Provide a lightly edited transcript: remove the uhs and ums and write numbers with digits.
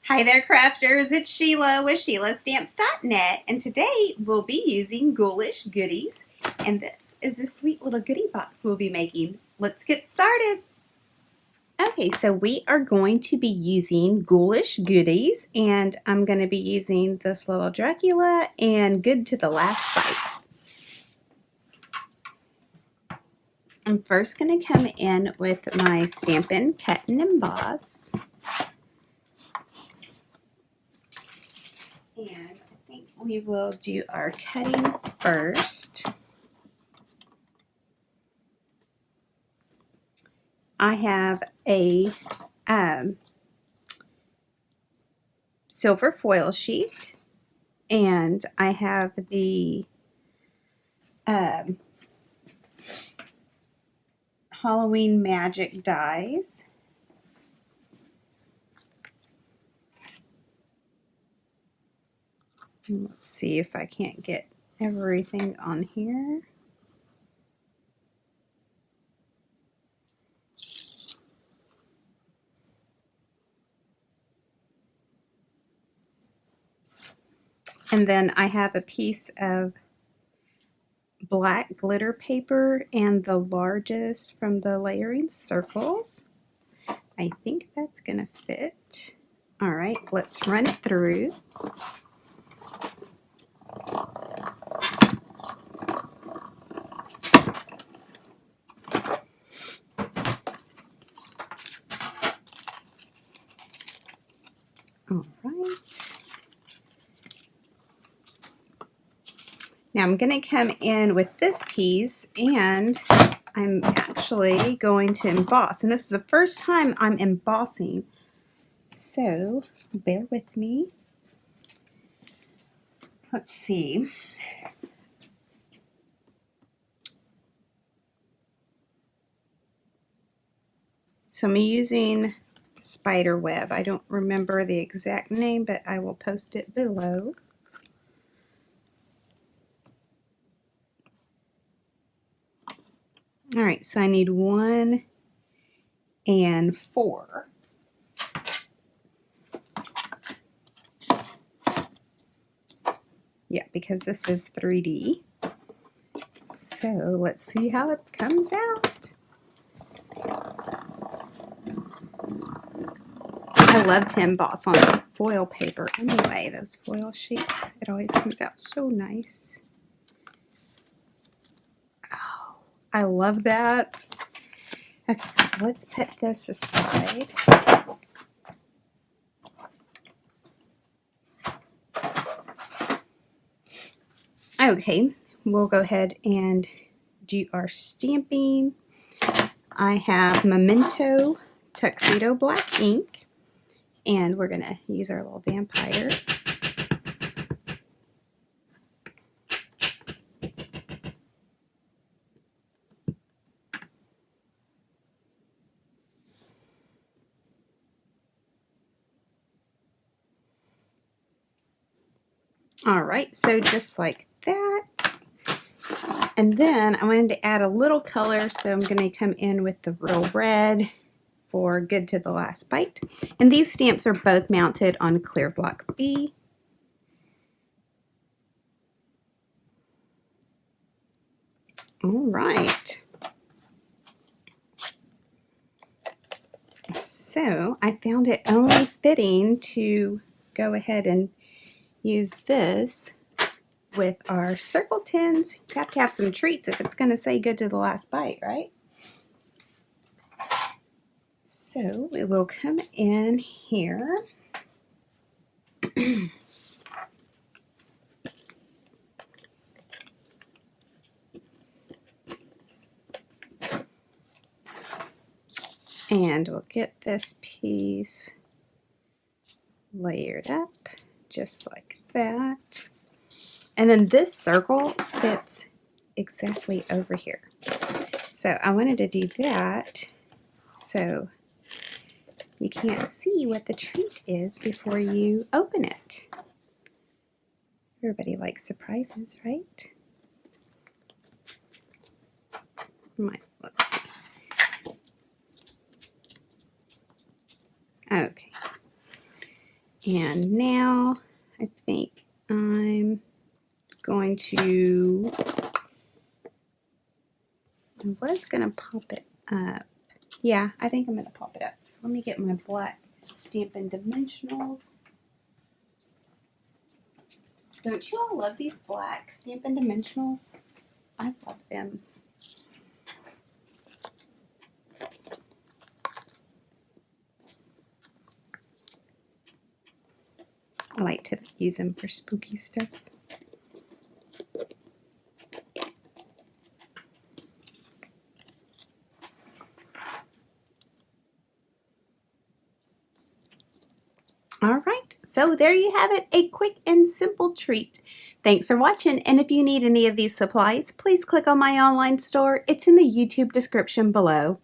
Hi there, crafters. It's Sheila with SheilaStamps.net, and today we'll be using Ghoulish Goodies, and this is a sweet little goodie box we'll be making. Let's get started. Okay, so we are going to be using Ghoulish Goodies, and I'm going to be using this little Dracula and Good to the Last Bite. I'm first going to come in with my Stampin' Cut and Emboss. And I think we will do our cutting first. I have a silver foil sheet, and I have the Halloween Magic dies. Let's see if I can't get everything on here. And then I have a piece of black glitter paper and the largest from the layering circles. I think that's gonna fit. All right, let's run it through. All right. Now I'm going to come in with this piece, and I'm actually going to emboss. And this is the first time I'm embossing, so bear with me. Let's see. So I'm using spider web. I don't remember the exact name, but I will post it below. All right, so I need 1 and 4. Yeah, because this is 3D. So let's see how it comes out. I love to emboss on foil paper anyway, those foil sheets. It always comes out so nice. Oh, I love that. Okay, so let's put this aside. Okay, we'll go ahead and do our stamping. I have Memento TUXEDO black ink, and we're going to use our little vampire. All right, so just like that. And then I wanted to add a little color, so I'm going to come in with the real red for Good to the Last Bite. And these stamps are both mounted on clear block B. All right. So I found it only fitting to go ahead and use this with our circle tins. You have to have some treats if it's going to say Good to the Last Bite, right? So it will come in here. And we'll get this piece layered up just like that. And then this circle fits exactly over here. So I wanted to do that so you can't see what the treat is before you open it. Everybody likes surprises, right? Let's see. Okay. And now I think I'm going to, I was going to pop it up. Yeah, I think I'm going to pop it up. So let me get my black Stampin' Dimensionals. Don't you all love these black Stampin' Dimensionals? I love them. I like to use them for spooky stuff. All right, so there you have it, a quick and simple treat. Thanks for watching, and if you need any of these supplies, please click on my online store. It's in the YouTube description below.